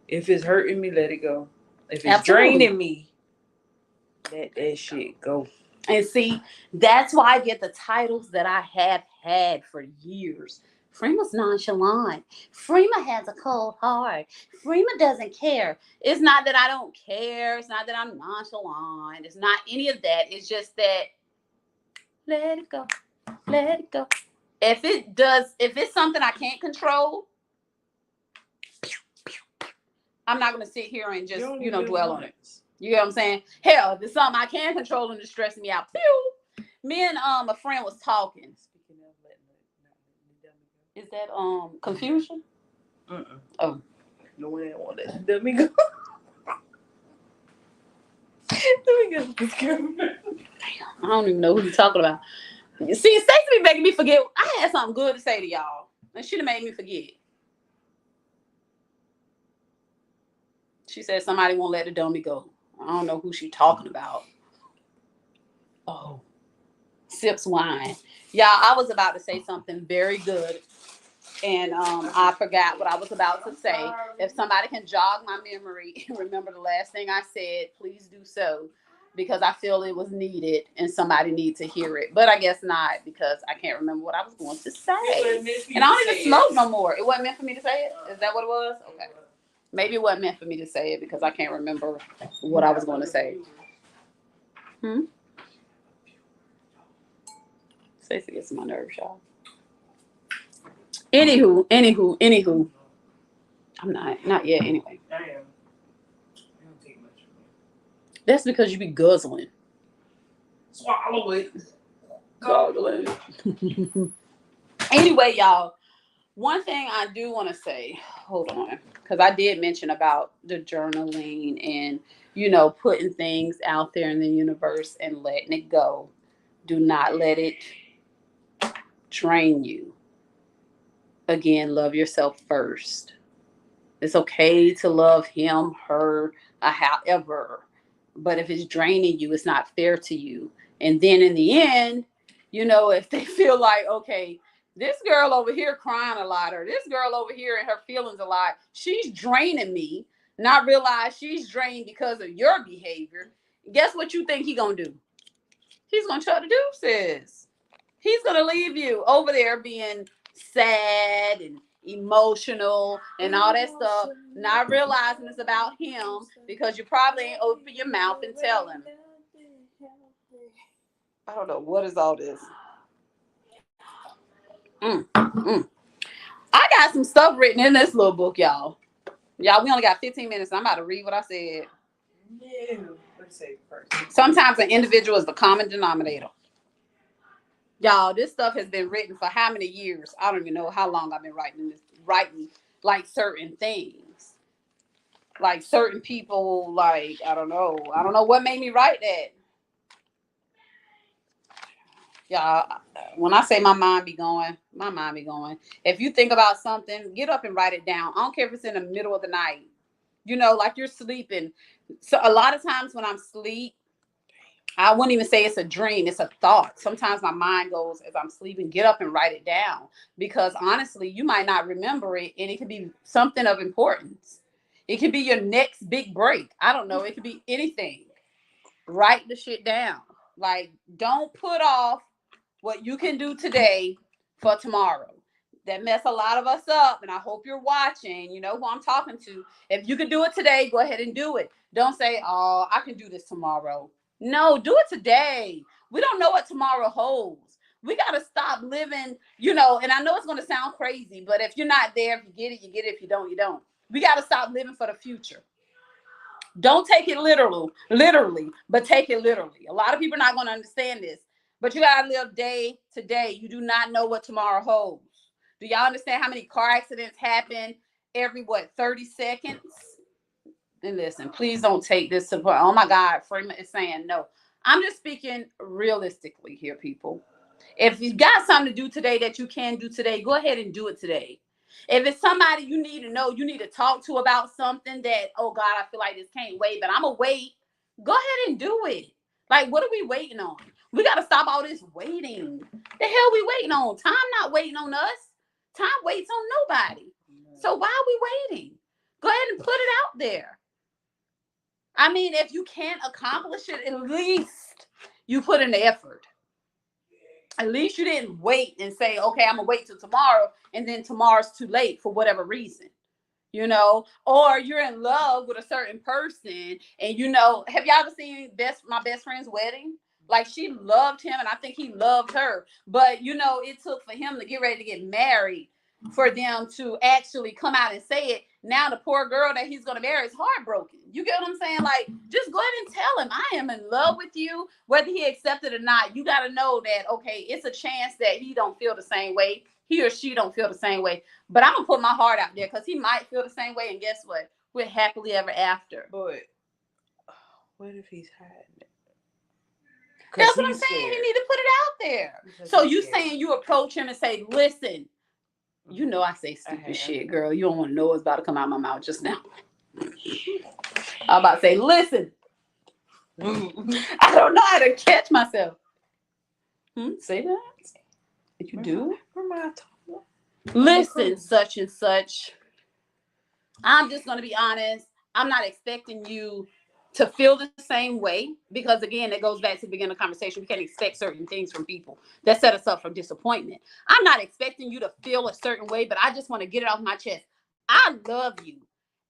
If it's hurting me, let it go. If it's draining me, let that shit go. And see, that's why I get the titles that I have had for years. Freema's nonchalant. Freema has a cold heart. Freema doesn't care. It's not that I don't care. It's not that I'm nonchalant. It's not any of that. It's just that let it go. Let it go. If it's something I can't control, I'm not going to sit here and just, dwell on it. You know what I'm saying? Hell, if it's something I can control and it's stressing me out, pew. Me and a friend was talking. Is that confusion? Oh. No one want that. Let me go. Let me go. Damn, I don't even know who you're talking about. See, Stacey be making me forget. I had something good to say to y'all, and she'd have made me forget. She said somebody won't let the dummy go. I don't know who she talking about. Oh. Sips wine. Y'all, I was about to say something very good. And I forgot what I was about to say. If somebody can jog my memory and remember the last thing I said, please do so. Because I feel it was needed and somebody needs to hear it. But I guess not, because I can't remember what I was going to say. And I don't even smoke no more. It wasn't meant for me to say it? Is that what it was? Okay. Maybe it wasn't meant for me to say it because I can't remember what I was going to say. Stacey gets on my nerves, y'all. Anywho. I'm not yet anyway. I am. I don't take much. That's because you be guzzling. Swallow it. Guzzling. Anyway, y'all, one thing I do want to say, hold on, because I did mention about the journaling and, putting things out there in the universe and letting it go. Do not let it drain you. Again, love yourself first. It's okay to love him, her, however. But if it's draining you, it's not fair to you. And then in the end, if they feel like, okay, this girl over here crying a lot, or this girl over here in her feelings a lot, she's draining me, not realize she's drained because of your behavior. Guess what you think he's going to do? He's going to shut the deuces. He's going to leave you over there being sad and emotional, and all that stuff, not realizing it's about him because you probably ain't open your mouth and tell him. I don't know what is all this. Mm. I got some stuff written in this little book, y'all. Y'all, we only got 15 minutes. I'm about to read what I said. No. Let's say first. Sometimes an individual is the common denominator. Y'all, this stuff has been written for how many years? I don't even know how long I've been writing like certain things. Like certain people, like, I don't know what made me write that. Y'all, when I say my mind be going, my mind be going. If you think about something, get up and write it down. I don't care if it's in the middle of the night. You know, like you're sleeping. So a lot of times when I'm asleep, I wouldn't even say it's a dream. It's a thought. Sometimes my mind goes as I'm sleeping, get up and write it down. Because honestly, you might not remember it, and it could be something of importance. It could be your next big break. I don't know. It could be anything. Write the shit down. Like, don't put off what you can do today for tomorrow. That mess a lot of us up, and I hope you're watching. You know who I'm talking to. If you can do it today, go ahead and do it. Don't say, oh, I can do this tomorrow. No, do it today. We don't know what tomorrow holds. We got to stop living, you know, and I know it's going to sound crazy, but if you're not there, if you get it, you get it. If you don't, you don't. We got to stop living for the future. Don't take it literally, but take it literally. A lot of people are not going to understand this, but you got to live day to day. You do not know what tomorrow holds. Do y'all understand how many car accidents happen every, 30 seconds? And listen, please don't take this to, oh my God, Freeman is saying no. I'm just speaking realistically here, people. If you've got something to do today that you can do today, go ahead and do it today. If it's somebody you need to know, you need to talk to about something that, oh God, I feel like this can't wait, but I'm going to wait. Go ahead and do it. Like, what are we waiting on? We got to stop all this waiting. The hell we waiting on? Time not waiting on us. Time waits on nobody. So why are we waiting? Go ahead and put it out there. I mean, if you can't accomplish it, at least you put in the effort. At least you didn't wait and say, okay, I'm going to wait till tomorrow, and then tomorrow's too late for whatever reason, you know, or you're in love with a certain person, and, you know, have y'all ever seen my best friend's wedding? Like, she loved him, and I think he loved her, but, you know, it took for him to get ready to get married for them to actually come out and say it. Now the poor girl that he's going to marry is heartbroken. You get what I'm saying? Like, just go ahead and tell him, I am in love with you, whether he accepts it or not. You got to know that, okay, it's a chance that he don't feel the same way. He or she don't feel the same way. But I'm going to put my heart out there because he might feel the same way. And guess what? We're happily ever after. But what if he's hiding it? That's what I'm saying. Scared. He need to put it out there. Because so you saying you approach him and say, listen, you know I say stupid shit, girl. You don't want to know what's about to come out of my mouth just now. I'm about to say, listen. I don't know how to catch myself. Say that? You do? Listen, such and such. I'm just going to be honest. I'm not expecting you to feel the same way because, again, it goes back to the beginning of the conversation. We can't expect certain things from people that set us up for disappointment. I'm not expecting you to feel a certain way, but I just want to get it off my chest. I love you.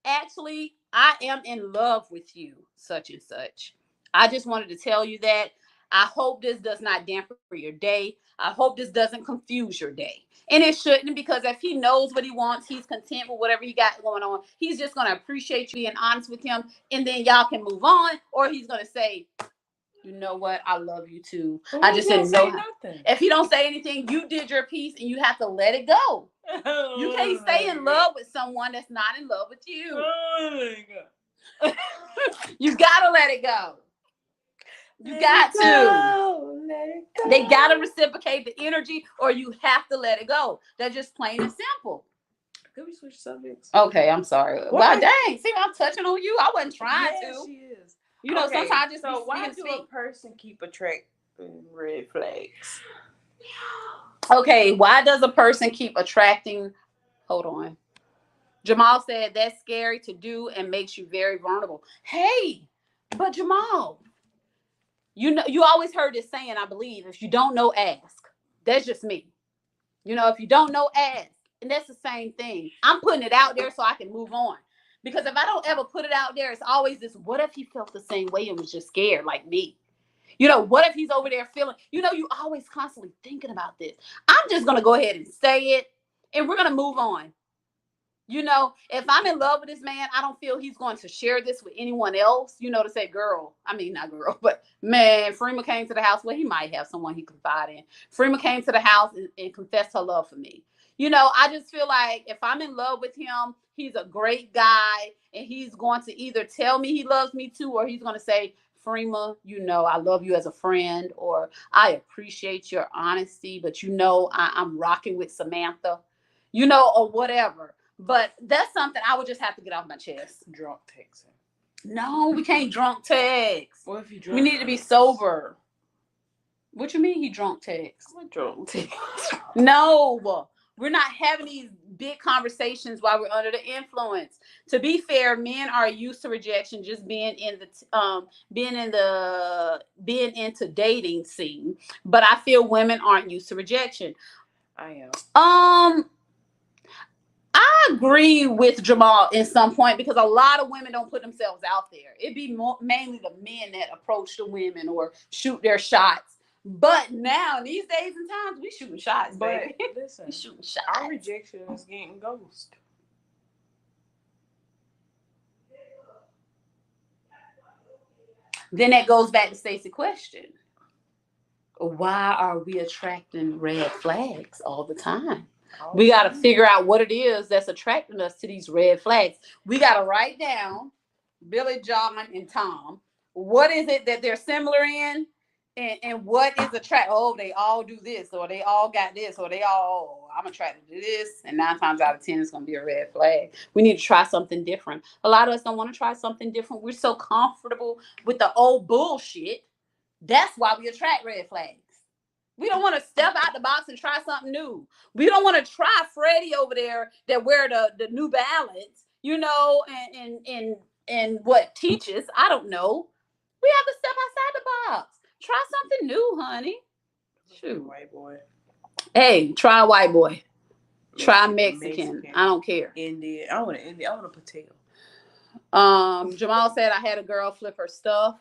Actually, I am in love with you, such and such. I just wanted to tell you that. I hope this does not dampen your day. I hope this doesn't confuse your day. And it shouldn't, because if he knows what he wants, he's content with whatever he got going on. He's just going to appreciate you being honest with him, and then y'all can move on. Or he's going to say, you know what? I love you too. Well, I just didn't know nothing. If he don't say anything, you did your piece and you have to let it go. You can't stay in love with someone that's not in love with you. Oh my God. You got to let it go. You got to. They got to reciprocate the energy, or you have to let it go. That's just plain and simple. Could we switch subjects? Okay, I'm sorry. Wow, dang. See, I'm touching on you. I wasn't trying to. She is. You know, sometimes just so why do a person keep attracting red flags? Okay, why does a person keep attracting? Hold on. Jamal said that's scary to do and makes you very vulnerable. Hey, but Jamal, you know, you always heard this saying, I believe, if you don't know, ask. That's just me. You know, if you don't know, ask. And that's the same thing. I'm putting it out there so I can move on. Because if I don't ever put it out there, it's always this, what if he felt the same way and was just scared like me? You know, what if he's over there feeling, you always constantly thinking about this. I'm just going to go ahead and say it, and we're going to move on. If I'm in love with this man, I don't feel he's going to share this with anyone else, to say, girl, I mean, not girl, but man, Freema came to the house. Well, he might have someone he confide in. Freema came to the house and confessed her love for me. I just feel like if I'm in love with him, he's a great guy, and he's going to either tell me he loves me too, or he's going to say, Freema, I love you as a friend, or I appreciate your honesty, but I'm rocking with Samantha, or whatever. But that's something I would just have to get off my chest. Drunk texting. No, we can't drunk text. What if you drunk? We need to be sober. What you mean he drunk text? What drunk text? No, we're not having these big conversations while we're under the influence. To be fair, men are used to rejection, just being into dating scene. But I feel women aren't used to rejection. I am. I agree with Jamal in some point, because a lot of women don't put themselves out there. It'd be mainly the men that approach the women or shoot their shots. But now, these days and times, we shooting shots, baby. But listen, we shooting shots. Our rejection is getting ghost. Then that goes back to Stacey's question. Why are we attracting red flags all the time? We got to figure out what it is that's attracting us to these red flags. We got to write down, Billy, John, and Tom, what is it that they're similar in, and what is attract? Oh, they all do this, or they all got this, or I'm attracted to this, and 9 times out of 10 it's going to be a red flag. We need to try something different. A lot of us don't want to try something different. We're so comfortable with the old bullshit. That's why we attract red flags. We don't want to step out the box and try something new. We don't want to try Freddie over there that wear the New Balance, and what teaches. I don't know. We have to step outside the box. Try something new, honey. Shoot. White boy. Hey, try a white boy. Try Mexican. I don't care. Indian. I want a potato. Jamal said I had a girl flip her stuff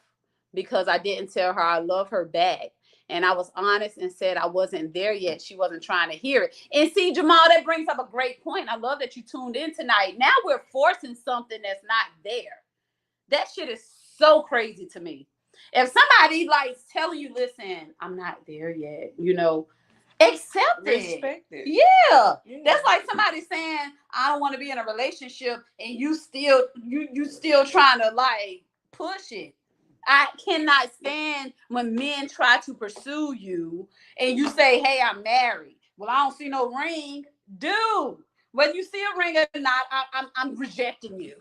because I didn't tell her I love her back. And I was honest and said I wasn't there yet. She wasn't trying to hear it. And see, Jamal, that brings up a great point. I love that you tuned in tonight. Now we're forcing something that's not there. That shit is so crazy to me. If somebody likes telling you, listen, I'm not there yet, accept it. Respect it. Yeah. That's like somebody saying, I don't want to be in a relationship, and you still trying to like push it. I cannot stand when men try to pursue you and you say, hey, I'm married. Well, I don't see no ring. Dude, whether you see a ring or not, I'm rejecting you.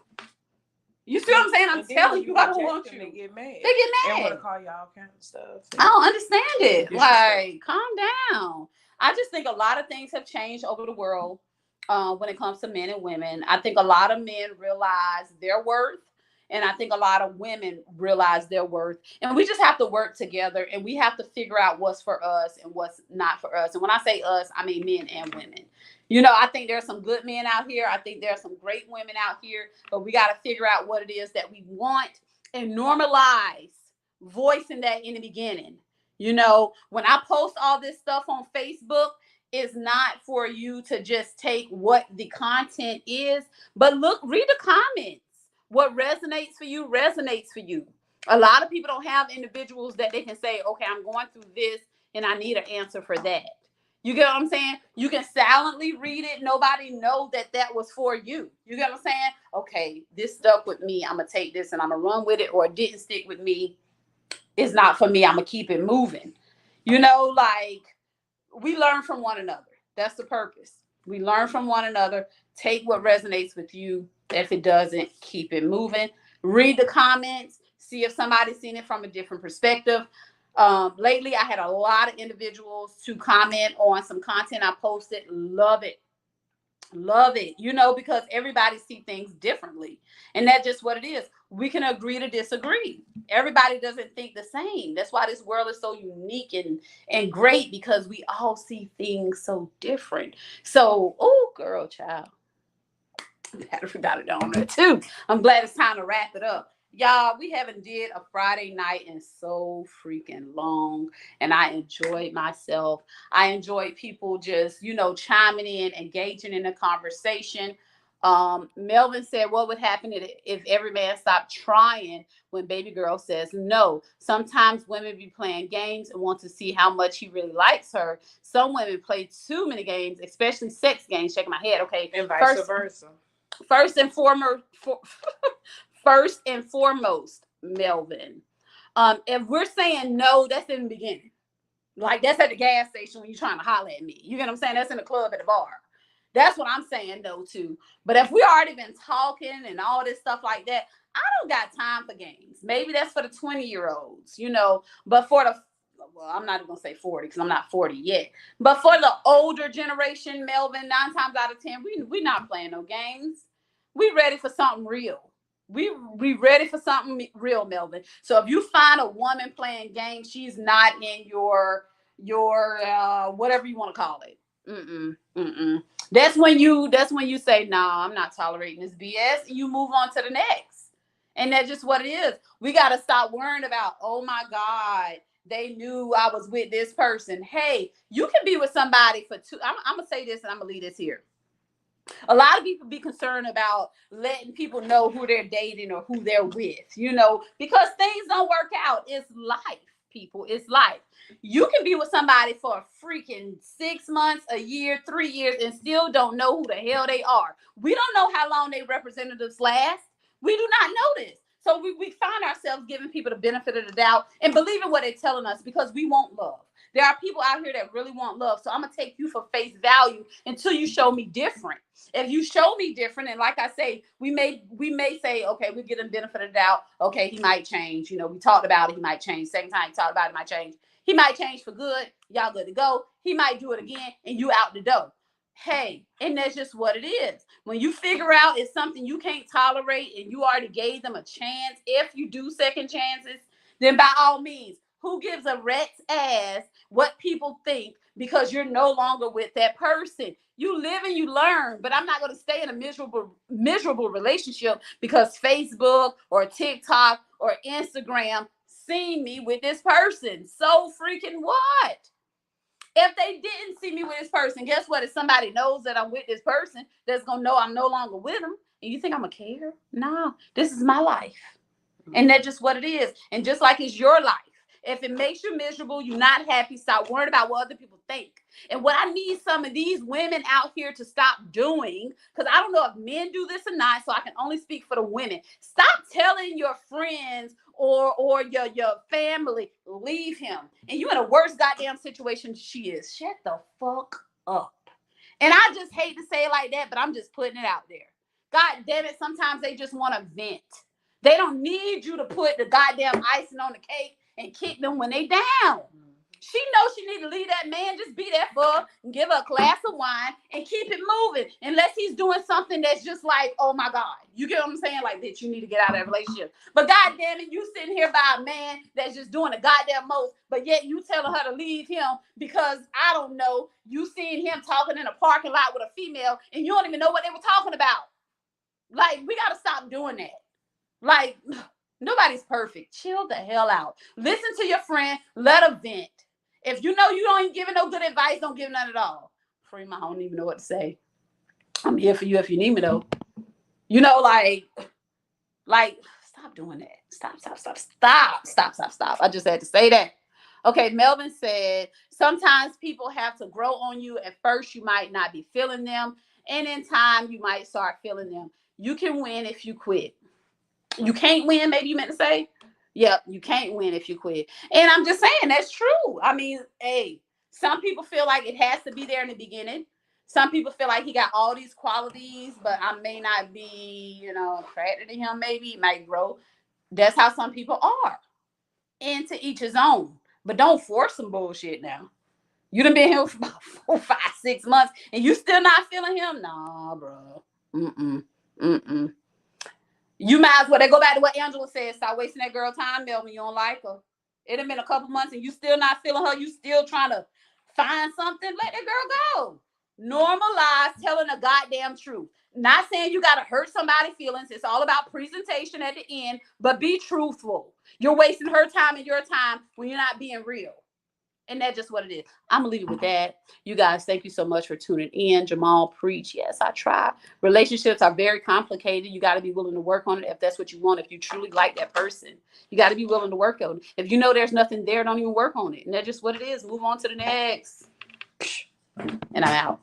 You see what I'm saying? I'm telling you, I don't want you. They get mad. And want to call you all kinds of stuff. I don't understand it. Like, calm down. I just think a lot of things have changed over the world when it comes to men and women. I think a lot of men realize their worth. And I think a lot of women realize their worth. And we just have to work together, and we have to figure out what's for us and what's not for us. And when I say us, I mean men and women. I think there's some good men out here. I think there's some great women out here. But we got to figure out what it is that we want and normalize voicing that in the beginning. When I post all this stuff on Facebook, it's not for you to just take what the content is, but read the comments. What resonates for you resonates for you. A lot of people don't have individuals that they can say, okay, I'm going through this and I need an answer for that. You get what I'm saying? You can silently read it. Nobody know that was for you. You get what I'm saying? Okay, this stuck with me. I'm going to take this and I'm going to run with it, or it didn't stick with me. It's not for me. I'm going to keep it moving. Like we learn from one another. That's the purpose. We learn from one another. Take what resonates with you. If it doesn't, keep it moving. Read the comments. See if somebody's seen it from a different perspective. Lately, I had a lot of individuals to comment on some content I posted. Love it. Love it. Because everybody sees things differently. And that's just what it is. We can agree to disagree. everybody doesn't think the same. That's why this world is so unique and great, because we all see things so different. So, oh, girl, child, everybody on that too. I'm glad it's time to wrap it up. Y'all, we haven't did a Friday night in so freaking long, and I enjoyed myself. I enjoyed people just, chiming in, engaging in the conversation. Melvin said, what would happen if every man stopped trying when baby girl says no? Sometimes women be playing games and want to see how much he really likes her. Some women play too many games, especially sex games. Shaking my head. Okay. And vice versa. First and foremost, first and foremost, Melvin. If we're saying no, that's in the beginning. Like, that's at the gas station when you're trying to holler at me. You get what I'm saying? That's in the club, at the bar. That's what I'm saying no to. But if we already been talking and all this stuff like that, I don't got time for games. Maybe that's for the 20-year-olds, But for the, well, I'm not even going to say 40 because I'm not 40 yet. But for the older generation, Melvin, 9 times out of 10, we not playing no games. We ready for something real. We ready for something real, Melvin. So if you find a woman playing games, she's not in your whatever you want to call it. That's when you say, nah, I'm not tolerating this BS, and you move on to the next. And that's just what it is. We got to stop worrying about, oh my God, they knew I was with this person. Hey, you can be with somebody for two. I'm gonna say this, and I'm gonna leave this here. A lot of people be concerned about letting people know who they're dating or who they're with, because things don't work out. It's life, people. It's life. You can be with somebody for a freaking 6 months, a year, 3 years, and still don't know who the hell they are. We don't know how long they representatives last. We do not know this. So we find ourselves giving people the benefit of the doubt and believing what they're telling us because we want love. There are people out here that really want love. So I'm going to take you for face value until you show me different. If you show me different, and like I say, we may say, okay, we get him benefit of the doubt. Okay, he might change. We talked about it. He might change. Second time he talked about it, he might change. He might change for good. Y'all good to go. He might do it again, and you out the door. Hey, and that's just what it is. When you figure out it's something you can't tolerate and you already gave them a chance, if you do second chances, then by all means, who gives a rat's ass what people think because you're no longer with that person? You live and you learn, but I'm not going to stay in a miserable relationship because Facebook or TikTok or Instagram seen me with this person. So freaking what? If they didn't see me with this person, guess what? If somebody knows that I'm with this person, that's going to know I'm no longer with them. And you think I'm going to care? No, this is my life. And that's just what it is. And just like it's your life. If it makes you miserable, you're not happy, stop worrying about what other people think. And what I need some of these women out here to stop doing, because I don't know if men do this or not, so I can only speak for the women. Stop telling your friends or your family, leave him. And you're in a worse goddamn situation she is. Shut the fuck up. And I just hate to say it like that, but I'm just putting it out there. God damn it, sometimes they just want to vent. They don't need you to put the goddamn icing on the cake and kick them when they down. She knows she need to leave that man, just be there for her and give her a glass of wine and keep it moving. Unless he's doing something that's just like, oh my God. You get what I'm saying? Like, bitch, you need to get out of that relationship. But goddamn it, you sitting here by a man that's just doing the goddamn most, but yet you telling her to leave him because, I don't know, you seen him talking in a parking lot with a female and you don't even know what they were talking about. Like, we got to stop doing that. Like, nobody's perfect. Chill the hell out. Listen to your friend. Let her vent. If you know you don't even give no good advice, don't give none at all. Prima, I don't even know what to say. I'm here for you if you need me, though. Like, stop doing that. Stop. I just had to say that. Okay, Melvin said, sometimes people have to grow on you. At first, you might not be feeling them. And in time, you might start feeling them. You can win if you quit. You can't win, maybe you meant to say? Yep, you can't win if you quit. And I'm just saying, that's true. I mean, hey, some people feel like it has to be there in the beginning. Some people feel like he got all these qualities, but I may not be, attracted to him. Maybe he might grow. That's how some people are. And to each his own. But don't force some bullshit now. You done been here for about 4, 5, 6 months, and you still not feeling him? Nah, bro. You might as well. They go back to what Angela said. Stop wasting that girl time, Melvin. You don't like her. It done been a couple months and you still not feeling her. You still trying to find something. Let that girl go. Normalize telling the goddamn truth. Not saying you got to hurt somebody's feelings. It's all about presentation at the end, but be truthful. You're wasting her time and your time when you're not being real. And that's just what it is. I'm going to leave it with that. You guys, thank you so much for tuning in. Jamal, preach. Yes, I try. Relationships are very complicated. You got to be willing to work on it if that's what you want. If you truly like that person, you got to be willing to work on it. If you know there's nothing there, don't even work on it. And that's just what it is. Move on to the next. And I'm out.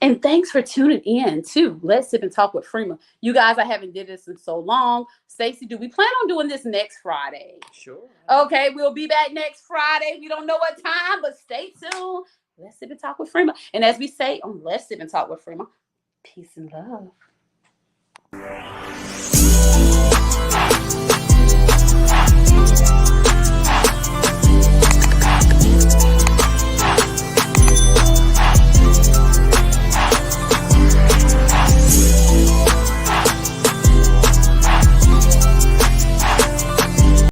And thanks for tuning in to Let's Sip and Talk with Freema. You guys, I haven't did this in so long. Stacey, do we plan on doing this next Friday? Sure. Okay, we'll be back next Friday. We don't know what time, but stay tuned. Let's Sip and Talk with Freema. And as we say on Let's Sip and Talk with Freema, peace and love.